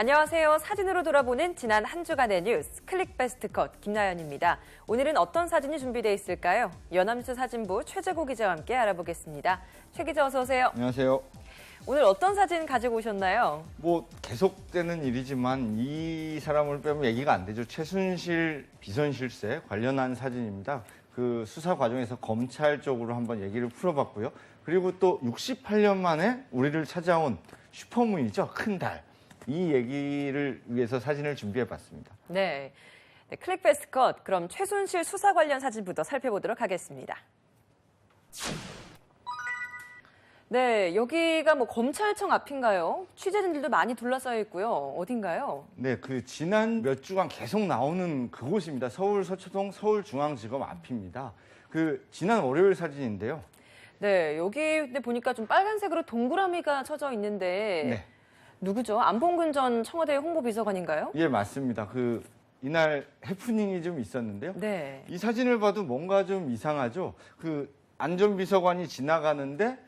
안녕하세요. 사진으로 돌아보는 지난 한 주간의 뉴스 클릭 베스트 컷 김나연입니다. 오늘은 어떤 사진이 준비되어 있을까요? 연합뉴스 사진부 최재고 기자와 함께 알아보겠습니다. 최 기자 어서 오세요. 안녕하세요. 오늘 어떤 사진 가지고 오셨나요? 계속되는 일이지만 이 사람을 빼면 얘기가 안 되죠. 최순실 비선실세 관련한 사진입니다. 그 수사 과정에서 검찰 쪽으로 한번 얘기를 풀어봤고요. 그리고 또 68년 만에 우리를 찾아온 슈퍼문이죠. 큰 달. 이 얘기를 위해서 사진을 준비해봤습니다. 네, 클릭 베스트 컷. 그럼 최순실 수사 관련 사진부터 살펴보도록 하겠습니다. 네, 여기가 검찰청 앞인가요? 취재진들도 많이 둘러싸여 있고요. 어딘가요? 네, 지난 몇 주간 계속 나오는 그곳입니다. 서울 서초동 서울중앙지검 앞입니다. 지난 월요일 사진인데요. 네, 여기 보니까 좀 빨간색으로 동그라미가 쳐져 있는데 네. 누구죠? 안봉근 전 청와대 홍보비서관인가요? 예, 맞습니다. 이날 해프닝이 좀 있었는데요. 네. 이 사진을 봐도 뭔가 좀 이상하죠. 안전비서관이 지나가는데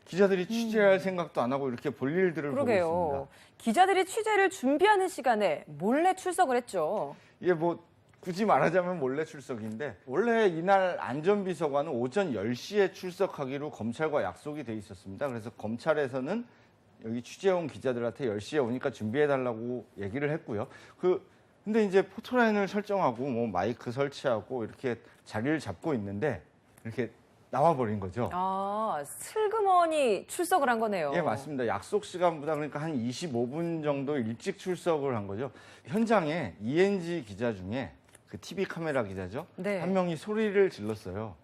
기자들이 취재할 생각도 안 하고 이렇게 볼 일들을 보고 있습니다. 기자들이 취재를 준비하는 시간에 몰래 출석을 했죠. 이게 굳이 말하자면 몰래 출석인데 원래 이날 안전비서관은 오전 10시에 출석하기로 검찰과 약속이 돼 있었습니다. 그래서 검찰에서는 여기 취재 온 기자들한테 10시에 오니까 준비해달라고 얘기를 했고요. 근데 이제 포토라인을 설정하고 마이크 설치하고 이렇게 자리를 잡고 있는데 이렇게 나와버린 거죠. 아, 슬그머니 출석을 한 거네요. 예, 맞습니다. 약속 시간보다 그러니까 한 25분 정도 일찍 출석을 한 거죠. 현장에 ENG 기자 중에 TV 카메라 기자죠. 네. 한 명이 소리를 질렀어요.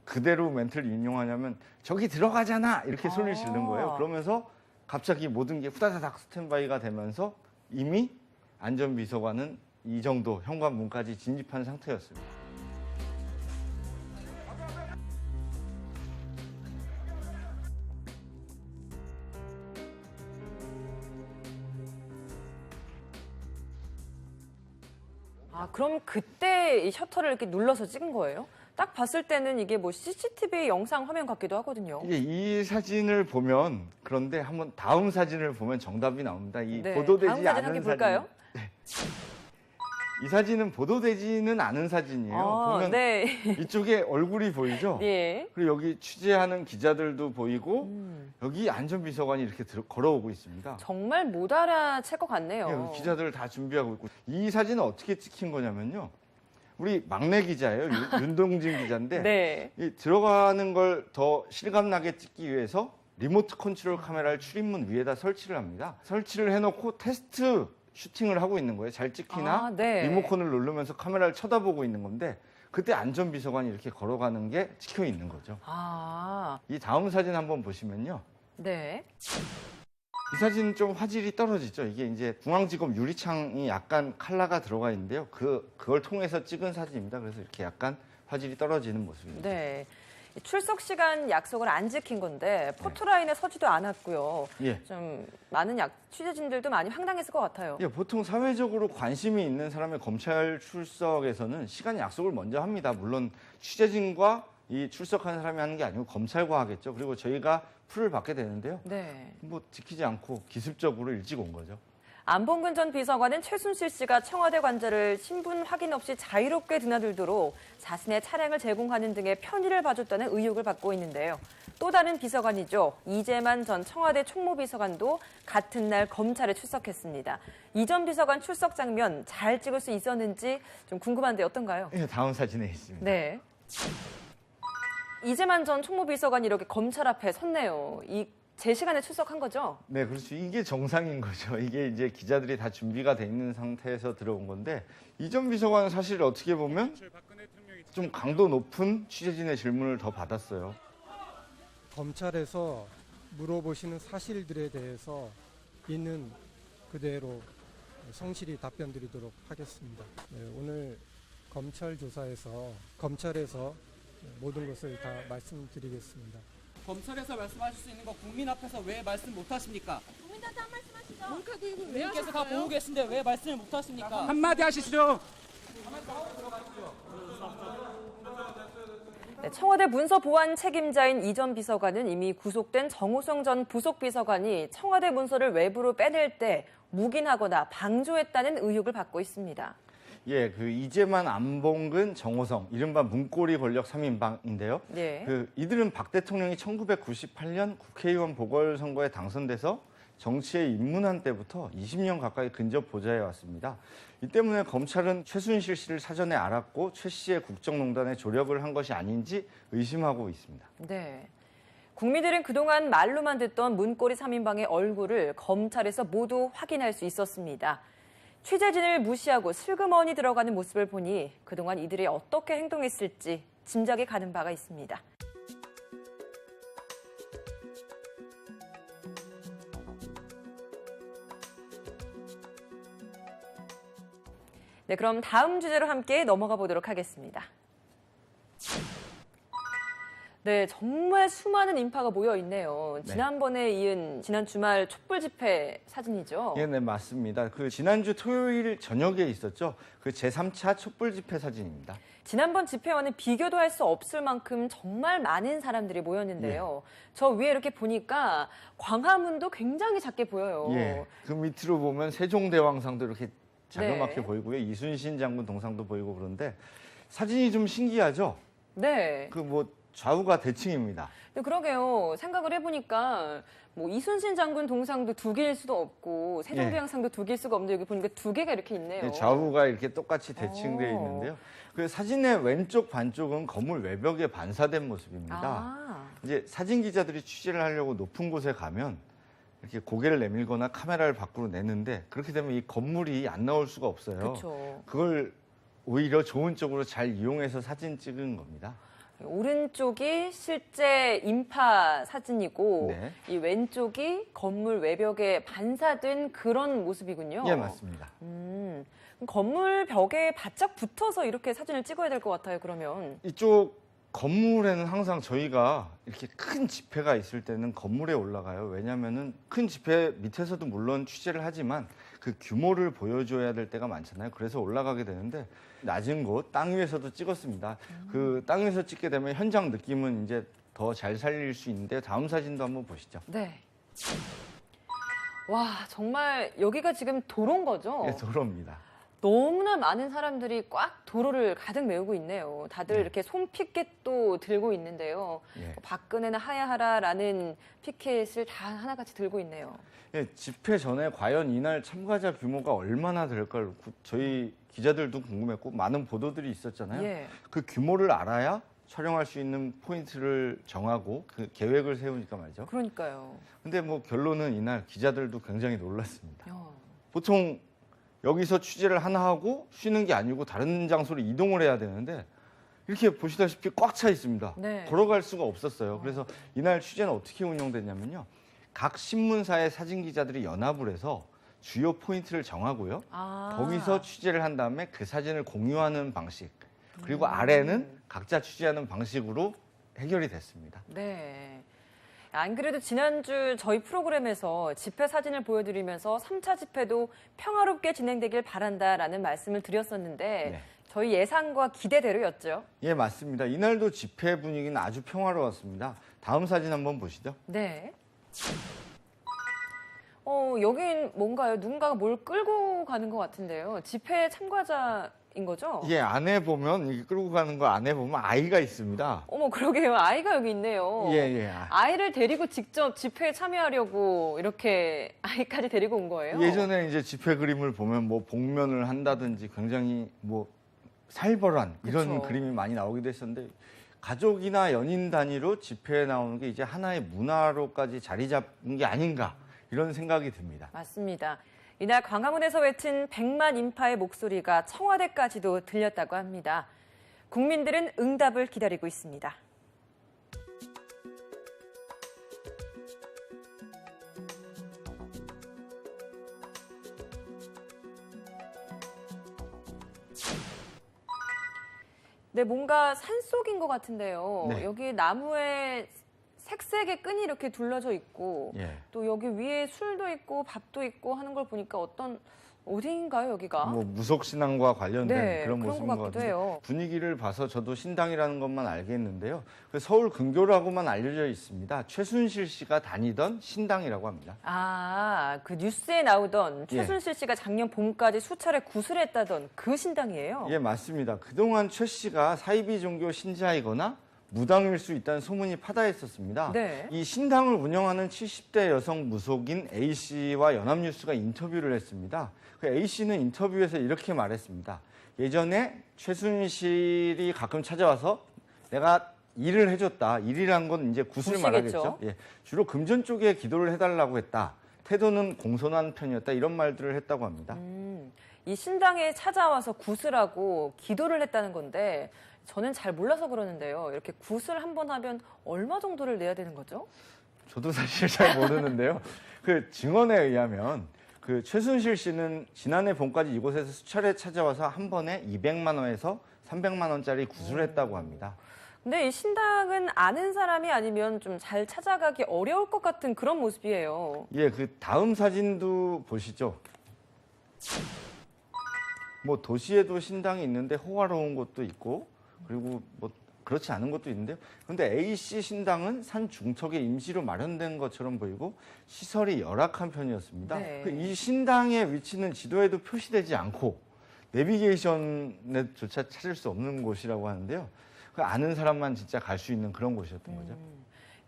그대로 멘트를 인용하냐면 저기 들어가잖아 이렇게 소리를 지른 거예요. 그러면서 갑자기 모든 게 후다다닥 스탠바이가 되면서 이미 안전비서관은 이 정도 현관문까지 진입한 상태였습니다. 아, 그럼 그때 이 셔터를 이렇게 눌러서 찍은 거예요? 딱 봤을 때는 이게 CCTV 영상 화면 같기도 하거든요. 이 사진을 보면 그런데 한번 다음 사진을 보면 정답이 나옵니다. 네, 보도되지 다음 사진 않은 함께 볼까요? 네. 이 사진은 보도되지는 않은 사진이에요. 보면 네. 이쪽에 얼굴이 보이죠? 예. 그리고 여기 취재하는 기자들도 보이고 여기 안전비서관이 이렇게 걸어오고 있습니다. 정말 못 알아챌 것 같네요. 네, 기자들 다 준비하고 있고 이 사진은 어떻게 찍힌 거냐면요. 우리 막내 기자예요. 윤동진 기자인데 네. 이 들어가는 걸 더 실감나게 찍기 위해서 리모트 컨트롤 카메라를 출입문 위에다 설치를 합니다. 설치를 해놓고 테스트 슈팅을 하고 있는 거예요. 잘 찍히나 네. 리모컨을 누르면서 카메라를 쳐다보고 있는 건데 그때 안전비서관이 이렇게 걸어가는 게 찍혀 있는 거죠. 이 다음 사진 한번 보시면요. 네. 이 사진은 좀 화질이 떨어지죠. 이게 이제 중앙지검 유리창이 약간 칼라가 들어가 있는데요. 그걸 통해서 찍은 사진입니다. 그래서 이렇게 약간 화질이 떨어지는 모습입니다. 네. 출석 시간 약속을 안 지킨 건데 포토라인에 서지도 않았고요. 예. 좀 많은 취재진들도 많이 황당했을 것 같아요. 예, 보통 사회적으로 관심이 있는 사람의 검찰 출석에서는 시간 약속을 먼저 합니다. 물론 취재진과 이 출석하는 사람이 하는 게 아니고 검찰과 하겠죠. 그리고 저희가 풀을 받게 되는데요. 네. 지키지 않고 기습적으로 일찍 온 거죠. 안봉근 전 비서관은 최순실 씨가 청와대 관저를 신분 확인 없이 자유롭게 드나들도록 자신의 차량을 제공하는 등의 편의를 봐줬다는 의혹을 받고 있는데요. 또 다른 비서관이죠. 이재만 전 청와대 총무비서관도 같은 날 검찰에 출석했습니다. 이 전 비서관 출석 장면 잘 찍을 수 있었는지 좀 궁금한데 어떤가요? 예, 다음 사진에 있습니다. 네. 이재만 전 총무비서관이 이렇게 검찰 앞에 섰네요. 제 시간에 출석한 거죠? 네, 그렇죠. 이게 정상인 거죠. 이게 이제 기자들이 다 준비가 돼 있는 상태에서 들어온 건데 이 전 비서관은 사실 어떻게 보면 좀 강도 높은 취재진의 질문을 더 받았어요. 검찰에서 물어보시는 사실들에 대해서 있는 그대로 성실히 답변 드리도록 하겠습니다. 네, 오늘 검찰 조사에서 검찰에서 모든 것을 다 말씀드리겠습니다. 검찰에서 말씀하실 수 있는 거 국민 앞에서 왜 말씀 못 하십니까? 국민한테 한 말씀 하시죠. 몰카 구입을 왜 하셨어요? 다 보고 계신데 왜 말씀을 못 하십니까? 한마디 하시죠. 네, 청와대 문서 보안 책임자인 이 전 비서관은 이미 구속된 정호성 전 부속비서관이 청와대 문서를 외부로 빼낼 때 묵인하거나 방조했다는 의혹을 받고 있습니다. 예, 그 이재만, 안봉근, 정호성, 이른바 문고리 권력 3인방인데요. 네. 이들은 박 대통령이 1998년 국회의원 보궐선거에 당선돼서 정치에 입문한 때부터 20년 가까이 근접 보좌해 왔습니다. 이 때문에 검찰은 최순실 씨를 사전에 알았고 최 씨의 국정농단에 조력을 한 것이 아닌지 의심하고 있습니다. 네. 국민들은 그동안 말로만 듣던 문고리 3인방의 얼굴을 검찰에서 모두 확인할 수 있었습니다. 취재진을 무시하고 슬그머니 들어가는 모습을 보니 그동안 이들이 어떻게 행동했을지 짐작이 가는 바가 있습니다. 네, 그럼 다음 주제로 함께 넘어가 보도록 하겠습니다. 네, 정말 수많은 인파가 모여 있네요. 지난번에 이은 지난 주말 촛불 집회 사진이죠. 예, 네, 맞습니다. 그 지난주 토요일 저녁에 있었죠. 그 제3차 촛불 집회 사진입니다. 지난번 집회와는 비교도 할 수 없을 만큼 정말 많은 사람들이 모였는데요. 저 위에 이렇게 보니까 광화문도 굉장히 작게 보여요. 예, 그 밑으로 보면 세종대왕상도 이렇게 자그맣게 네. 보이고요. 이순신 장군 동상도 보이고 그런데 사진이 좀 신기하죠? 네. 그 뭐 좌우가 대칭입니다. 근데 그러게요. 생각을 해보니까 뭐 이순신 장군 동상도 두 개일 수도 없고 세종대왕상도 두 개일 수가 없는데 여기 보니까 두 개가 이렇게 있네요. 예, 좌우가 이렇게 똑같이 대칭되어 있는데요. 그 사진의 왼쪽 반쪽은 건물 외벽에 반사된 모습입니다. 아, 이제 사진 기자들이 취재를 하려고 높은 곳에 가면 이렇게 고개를 내밀거나 카메라를 밖으로 내는데 그렇게 되면 이 건물이 안 나올 수가 없어요. 그렇죠. 그걸 오히려 좋은 쪽으로 잘 이용해서 사진 찍은 겁니다. 오른쪽이 실제 인파 사진이고 네. 이 왼쪽이 건물 외벽에 반사된 그런 모습이군요. 예, 맞습니다. 그럼 건물 벽에 바짝 붙어서 이렇게 사진을 찍어야 될 것 같아요. 그러면. 이쪽 건물에는 항상 저희가 이렇게 큰 집회가 있을 때는 건물에 올라가요. 왜냐하면은 큰 집회 밑에서도 물론 취재를 하지만 그 규모를 보여줘야 될 때가 많잖아요. 그래서 올라가게 되는데 낮은 곳, 땅 위에서도 찍었습니다. 그 땅 위에서 찍게 되면 현장 느낌은 이제 더 잘 살릴 수 있는데 다음 사진도 한번 보시죠. 네. 와, 정말 여기가 지금 도로인 거죠? 예, 도로입니다. 너무나 많은 사람들이 꽉 도로를 가득 메우고 있네요. 다들 네. 이렇게 손피켓도 들고 있는데요. 예. 박근혜는 하야하라라는 피켓을 다 하나같이 들고 있네요. 예, 집회 전에 과연 이날 참가자 규모가 얼마나 될까 저희 기자들도 궁금했고 많은 보도들이 있었잖아요. 예. 그 규모를 알아야 촬영할 수 있는 포인트를 정하고 그 계획을 세우니까 말이죠. 그러니까요. 근데 뭐 결론은 이날 기자들도 굉장히 놀랐습니다. 어. 보통 여기서 취재를 하나 하고 쉬는 게 아니고 다른 장소로 이동을 해야 되는데 이렇게 보시다시피 꽉 차 있습니다. 네. 걸어갈 수가 없었어요. 그래서 이날 취재는 어떻게 운영됐냐면요. 각 신문사의 사진 기자들이 연합을 해서 주요 포인트를 정하고요. 아. 거기서 취재를 한 다음에 그 사진을 공유하는 방식. 그리고 아래는 각자 취재하는 방식으로 해결이 됐습니다. 네. 안 그래도 지난주 저희 프로그램에서 집회 사진을 보여드리면서 3차 집회도 평화롭게 진행되길 바란다라는 말씀을 드렸었는데 네. 저희 예상과 기대대로였죠. 예, 맞습니다. 이날도 집회 분위기는 아주 평화로웠습니다. 다음 사진 한번 보시죠. 네. 여긴 뭔가요? 누군가가 뭘 끌고 가는 것 같은데요. 집회 참가자인 거죠? 예, 안에 보면 이 끌고 가는 거 안에 보면 아이가 있습니다. 어머, 그러게요. 아이가 여기 있네요. 예, 예. 아이를 데리고 직접 집회에 참여하려고 이렇게 아이까지 데리고 온 거예요? 예전에 이제 집회 그림을 보면 뭐 복면을 한다든지 굉장히 뭐 살벌한 이런 그쵸. 그림이 많이 나오기도 했었는데 가족이나 연인 단위로 집회에 나오는 게 이제 하나의 문화로까지 자리 잡은 게 아닌가 이런 생각이 듭니다. 맞습니다. 이날 광화문에서 외친 100만 인파의 목소리가 청와대까지도 들렸다고 합니다. 국민들은 응답을 기다리고 있습니다. 네, 뭔가 산속인 것 같은데요. 네. 여기 나무에 색색의 끈이 이렇게 둘러져 있고 예. 또 여기 위에 술도 있고 밥도 있고 하는 걸 보니까 어떤 어디인가요, 여기가? 뭐 무속 신앙과 관련된 네, 그런 그런 모습인 것 것 같기도 같은데 해요. 분위기를 봐서 저도 신당이라는 것만 알겠는데요. 그 서울 근교라고만 알려져 있습니다. 최순실 씨가 다니던 신당이라고 합니다. 아, 그 뉴스에 나오던 예. 최순실 씨가 작년 봄까지 수차례 구슬했다던 그 신당이에요. 예, 맞습니다. 그동안 최 씨가 사이비 종교 신자이거나 무당일 수 있다는 소문이 파다했었습니다. 네. 이 신당을 운영하는 70대 여성 무속인 A 씨와 연합뉴스가 인터뷰를 했습니다. 그 A 씨는 인터뷰에서 이렇게 말했습니다. 예전에 최순실이 가끔 찾아와서 내가 일을 해줬다. 일이란 건 이제 굿을 굿이겠죠. 말하겠죠. 예, 주로 금전 쪽에 기도를 해달라고 했다. 태도는 공손한 편이었다. 이런 말들을 했다고 합니다. 이 신당에 찾아와서 구슬하고 기도를 했다는 건데 저는 잘 몰라서 그러는데요. 이렇게 구슬 한 번 하면 얼마 정도를 내야 되는 거죠? 저도 사실 잘 모르는데요. 그 증언에 의하면 그 최순실 씨는 지난해 봄까지 이곳에서 수차례 찾아와서 한 번에 200만 원에서 300만 원짜리 구슬을 했다고 합니다. 근데 이 신당은 아는 사람이 아니면 좀 잘 찾아가기 어려울 것 같은 그런 모습이에요. 예, 그 다음 사진도 보시죠. 뭐 도시에도 신당이 있는데 호화로운 곳도 있고 그리고 뭐 그렇지 않은 것도 있는데요. 그런데 A씨 신당은 산 중턱에 임시로 마련된 것처럼 보이고 시설이 열악한 편이었습니다. 네. 이 신당의 위치는 지도에도 표시되지 않고 내비게이션에조차 찾을 수 없는 곳이라고 하는데요. 그 아는 사람만 진짜 갈 수 있는 그런 곳이었던 거죠.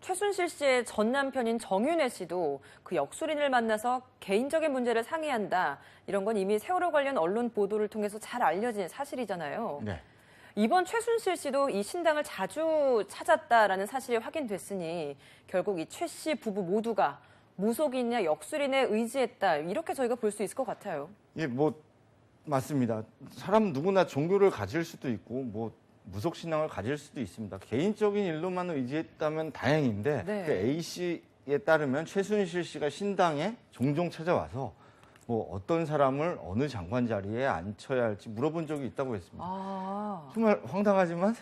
최순실 씨의 전 남편인 정윤회 씨도 그 역술인을 만나서 개인적인 문제를 상의한다. 이런 건 이미 세월호 관련 언론 보도를 통해서 잘 알려진 사실이잖아요. 네. 이번 최순실 씨도 이 신당을 자주 찾았다라는 사실이 확인됐으니 결국 이 최 씨 부부 모두가 무속인이나 역술인에 의지했다. 이렇게 저희가 볼 수 있을 것 같아요. 예, 뭐 맞습니다. 사람 누구나 종교를 가질 수도 있고 뭐 무속 신앙을 가질 수도 있습니다. 개인적인 일로만 의지했다면 다행인데 네. 그 A 씨에 따르면 최순실 씨가 신당에 종종 찾아와서 뭐 어떤 사람을 어느 장관 자리에 앉혀야 할지 물어본 적이 있다고 했습니다. 아, 정말 황당하지만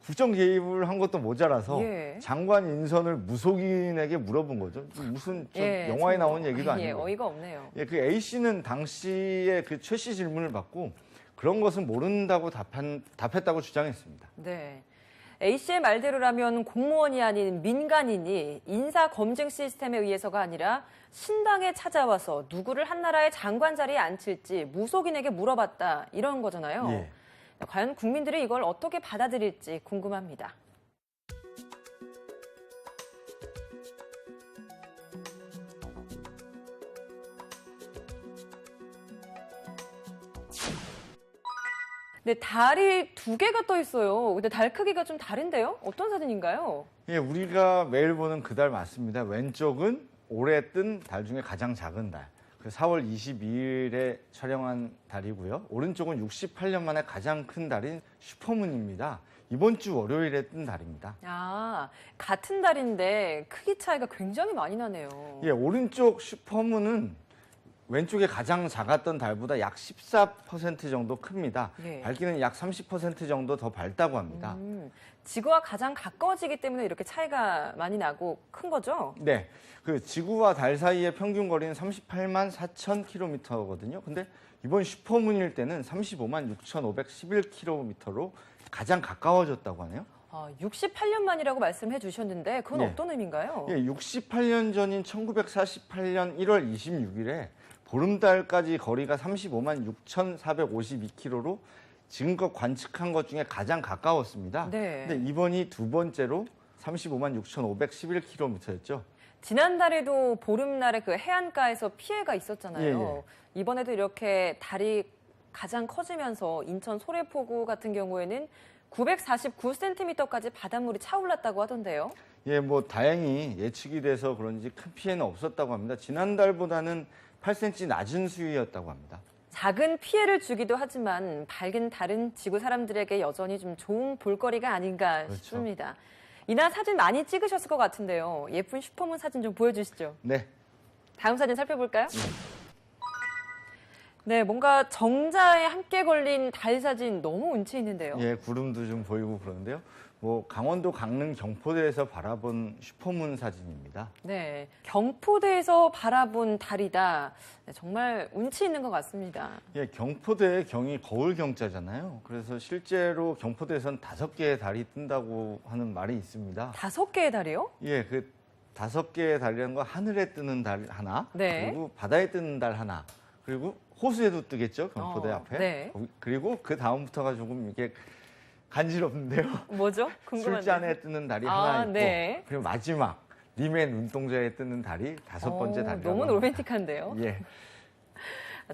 국정 개입을 한 것도 모자라서 예. 장관 인선을 무속인에게 물어본 거죠. 무슨 저 예, 영화에 좀, 나온 얘기도 예, 아니고. 어이가 없네요. 예, 그 A 씨는 당시에 그 최 씨 질문을 받고 그런 것은 모른다고 답했다고 주장했습니다. 네. A 씨의 말대로라면 공무원이 아닌 민간인이 인사 검증 시스템에 의해서가 아니라 신당에 찾아와서 누구를 한 나라의 장관 자리에 앉힐지 무속인에게 물어봤다 이런 거잖아요. 예. 과연 국민들이 이걸 어떻게 받아들일지 궁금합니다. 네, 달이 두 개가 떠 있어요. 근데 달 크기가 좀 다른데요? 어떤 사진인가요? 예, 우리가 매일 보는 그 달 맞습니다. 왼쪽은 올해 뜬 달 중에 가장 작은 달. 그 4월 22일에 촬영한 달이고요. 오른쪽은 68년 만에 가장 큰 달인 슈퍼문입니다. 이번 주 월요일에 뜬 달입니다. 아, 같은 달인데 크기 차이가 굉장히 많이 나네요. 예, 오른쪽 슈퍼문은 왼쪽에 가장 작았던 달보다 약 14% 정도 큽니다. 예. 밝기는 약 30% 정도 더 밝다고 합니다. 지구와 가장 가까워지기 때문에 이렇게 차이가 많이 나고 큰 거죠? 네, 그 지구와 달 사이의 평균 거리는 38만 4천 킬로미터거든요. 근데 이번 슈퍼문일 때는 35만 6,511킬로미터로 가장 가까워졌다고 하네요. 68년 만이라고 말씀해 주셨는데 그건 네. 어떤 의미인가요? 예, 68년 전인 1948년 1월 26일에 보름달까지 거리가 35만 6,452킬로로 지금껏 관측한 것 중에 가장 가까웠습니다. 네. 근데 이번이 두 번째로 35만 6,511킬로미터였죠. 지난달에도 보름날에 그 해안가에서 피해가 있었잖아요. 예, 이번에도 이렇게 달이 가장 커지면서 인천 소래포구 같은 경우에는 949cm까지 바닷물이 차올랐다고 하던데요. 예, 뭐 다행히 예측이 돼서 그런지 큰 피해는 없었다고 합니다. 지난달보다는 8cm 낮은 수위였다고 합니다. 작은 피해를 주기도 하지만 밝은 달은 지구 사람들에게 여전히 좀 좋은 볼거리가 아닌가 그렇죠. 싶습니다. 이날 사진 많이 찍으셨을 것 같은데요. 예쁜 슈퍼문 사진 좀 보여주시죠. 네, 다음 사진 살펴볼까요? 네, 뭔가 정자에 함께 걸린 달 사진 너무 운치 있는데요. 예, 구름도 좀 보이고 그러는데요. 뭐 강원도 강릉 경포대에서 바라본 슈퍼문 사진입니다. 네, 경포대에서 바라본 달이다. 네, 정말 운치 있는 것 같습니다. 예, 경포대의 경이 거울 경자잖아요. 그래서 실제로 경포대에선 5개의 달이 뜬다고 하는 말이 있습니다. 5개의 달이요? 예, 그 5개의 달이라는 건 하늘에 뜨는 달 하나, 네. 그리고 바다에 뜨는 달 하나, 그리고 호수에도 뜨겠죠, 경포대 앞에. 네. 그리고 그 다음부터가 조금 이게 간지럽는데요. 뭐죠? 궁금한데. 술잔에 뜨는 달이 하나 있고, 네. 그리고 마지막 님의 눈동자에 뜨는 달이 5번째 달이라고 너무 합니다. 로맨틱한데요? 예.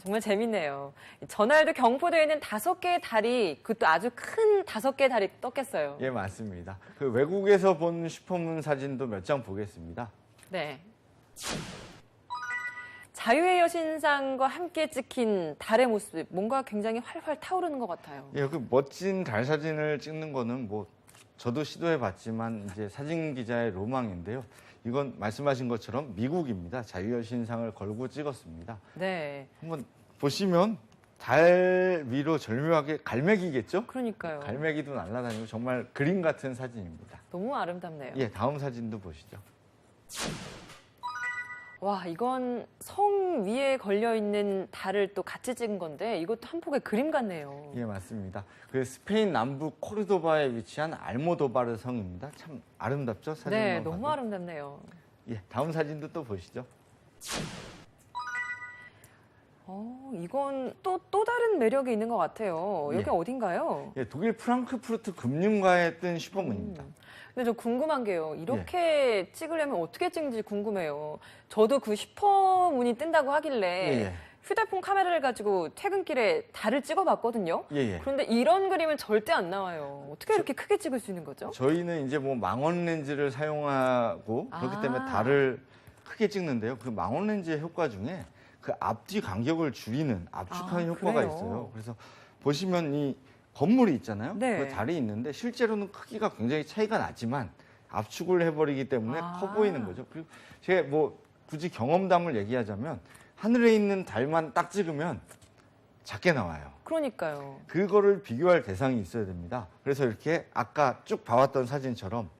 정말 재밌네요. 전날도 경포대에는 5개의 달이, 그것도 아주 큰 5개의 달이 떴겠어요. 예, 맞습니다. 그 외국에서 본 슈퍼문 사진도 몇 장 보겠습니다. 네. 자유의 여신상과 함께 찍힌 달의 모습, 뭔가 굉장히 활활 타오르는 것 같아요. 예, 그 멋진 달 사진을 찍는 거는 뭐 저도 시도해 봤지만 이제 사진 기자의 로망인데요. 이건 말씀하신 것처럼 미국입니다. 자유여신상을 걸고 찍었습니다. 네. 한번 보시면 달 위로 절묘하게 갈매기겠죠? 그러니까요. 갈매기도 날아다니고 정말 그림 같은 사진입니다. 너무 아름답네요. 예, 다음 사진도 보시죠. 와, 이건 성 위에 걸려있는 달을 또 같이 찍은 건데 이것도 한 폭의 그림 같네요. 예, 맞습니다. 그 스페인 남부 코르도바에 위치한 알모도바르 성입니다. 참 아름답죠? 사진만 네, 봐도. 너무 아름답네요. 예, 다음 사진도 또 보시죠. 이건 또 다른 매력이 있는 것 같아요. 여기 예. 어딘가요? 예, 독일 프랑크푸르트 금융가에 뜬 슈퍼문입니다. 근데 저 궁금한 게요. 이렇게 찍으려면 어떻게 찍는지 궁금해요. 저도 그 슈퍼문이 뜬다고 하길래 예. 휴대폰 카메라를 가지고 퇴근길에 달을 찍어봤거든요. 예. 그런데 이런 그림은 절대 안 나와요. 어떻게 이렇게 크게 찍을 수 있는 거죠? 저희는 이제 뭐 망원 렌즈를 사용하고 그렇기 때문에 아. 달을 크게 찍는데요. 그 망원 렌즈의 효과 중에 그 앞뒤 간격을 줄이는 압축하는 아, 효과가 그래요? 있어요. 그래서 보시면 이 건물이 있잖아요. 네. 그 달이 있는데 실제로는 크기가 굉장히 차이가 나지만 압축을 해버리기 때문에 아. 커 보이는 거죠. 그리고 제가 뭐 굳이 경험담을 얘기하자면 하늘에 있는 달만 딱 찍으면 작게 나와요. 그러니까요. 그거를 비교할 대상이 있어야 됩니다. 그래서 이렇게 아까 쭉 봐왔던 사진처럼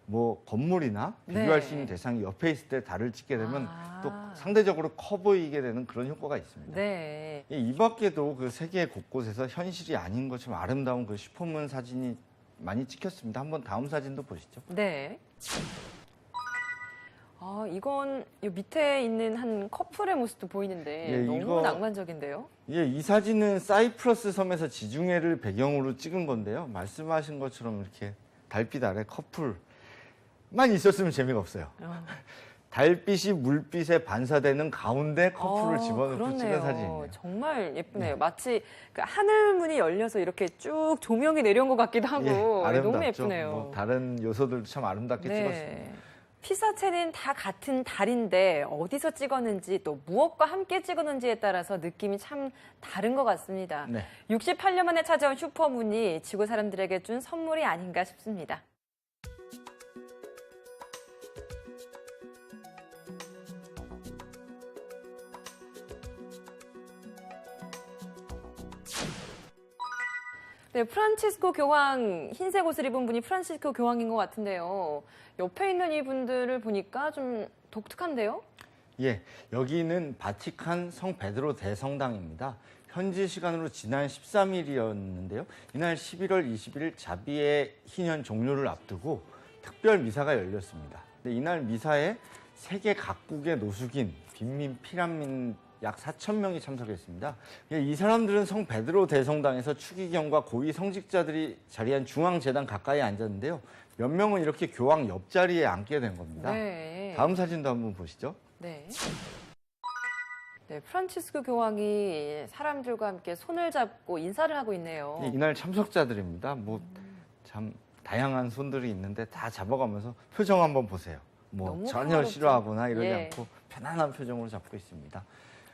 뭐 건물이나 비교할 네. 수 있는 대상이 옆에 있을 때 달을 찍게 되면 아. 또 상대적으로 커 보이게 되는 그런 효과가 있습니다. 네. 이 밖에도 그 세계 곳곳에서 현실이 아닌 것처럼 아름다운 그 슈퍼문 사진이 많이 찍혔습니다. 한번 다음 사진도 보시죠. 네. 이건 이 밑에 있는 한 커플의 모습도 보이는데 예, 너무 이거- 낭만적인데요. 예, 이 사진은 사이프러스 섬에서 지중해를 배경으로 찍은 건데요. 말씀하신 것처럼 이렇게 달빛 아래 커플만 있었으면 재미가 없어요. 달빛이 물빛에 반사되는 가운데 커플을 집어넣고 찍은 사진이에요. 정말 예쁘네요. 마치 그 하늘문이 열려서 이렇게 쭉 조명이 내려온 것 같기도 하고 너무 아름답죠. 예쁘네요. 뭐 다른 요소들도 참 아름답게 찍었습니다. 피사체는 다 같은 달인데 어디서 찍었는지 또 무엇과 함께 찍었는지에 따라서 느낌이 참 다른 것 같습니다. 네. 68년 만에 찾아온 슈퍼문이 지구 사람들에게 준 선물이 아닌가 싶습니다. 네, 프란치스코 교황, 흰색 옷을 입은 분이 프란치스코 교황인 것 같은데요. 옆에 있는 이분들을 보니까 좀 독특한데요? 예, 여기는 바티칸 성 베드로 대성당입니다. 현지 시간으로 지난 13일이었는데요. 이날 11월 20일 자비의 희년 종료를 앞두고 특별 미사가 열렸습니다. 근데 이날 미사에 세계 각국의 노숙인, 빈민, 피난민 약 4천 명이 참석했습니다. 예, 이 사람들은 성 베드로 대성당에서 추기경과 고위 성직자들이 자리한 중앙재단 가까이 앉았는데요. 몇 명은 이렇게 교황 옆자리에 앉게 된 겁니다. 네. 다음 사진도 한번 보시죠. 네. 네, 프란치스코 교황이 사람들과 함께 손을 잡고 인사를 하고 있네요. 예, 이날 참석자들입니다. 뭐 참 다양한 손들이 있는데 다 잡아가면서 표정 한번 보세요. 뭐 너무 전혀 평화롭죠. 싫어하거나 이러지 예. 않고 편안한 표정으로 잡고 있습니다.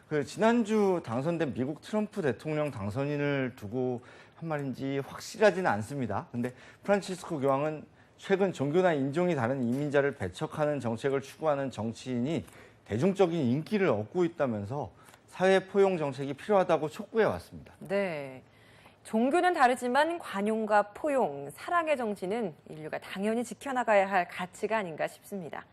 그 지난주 당선된 미국 트럼프 대통령 당선인을 두고 한 말인지 확실하지는 않습니다. 근데 프란치스코 교황은 최근 종교나 인종이 다른 이민자를 배척하는 정책을 추구하는 정치인이 대중적인 인기를 얻고 있다면서 사회 포용 정책이 필요하다고 촉구해 왔습니다. 네. 종교는 다르지만 관용과 포용, 사랑의 정신은 인류가 당연히 지켜나가야 할 가치가 아닌가 싶습니다.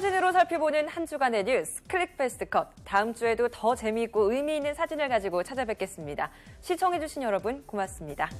사진으로 살펴보는 한 주간의 뉴스 클릭 패스트 컷. 다음 주에도 더 재미있고 의미 있는 사진을 가지고 찾아뵙겠습니다. 시청해주신 여러분 고맙습니다.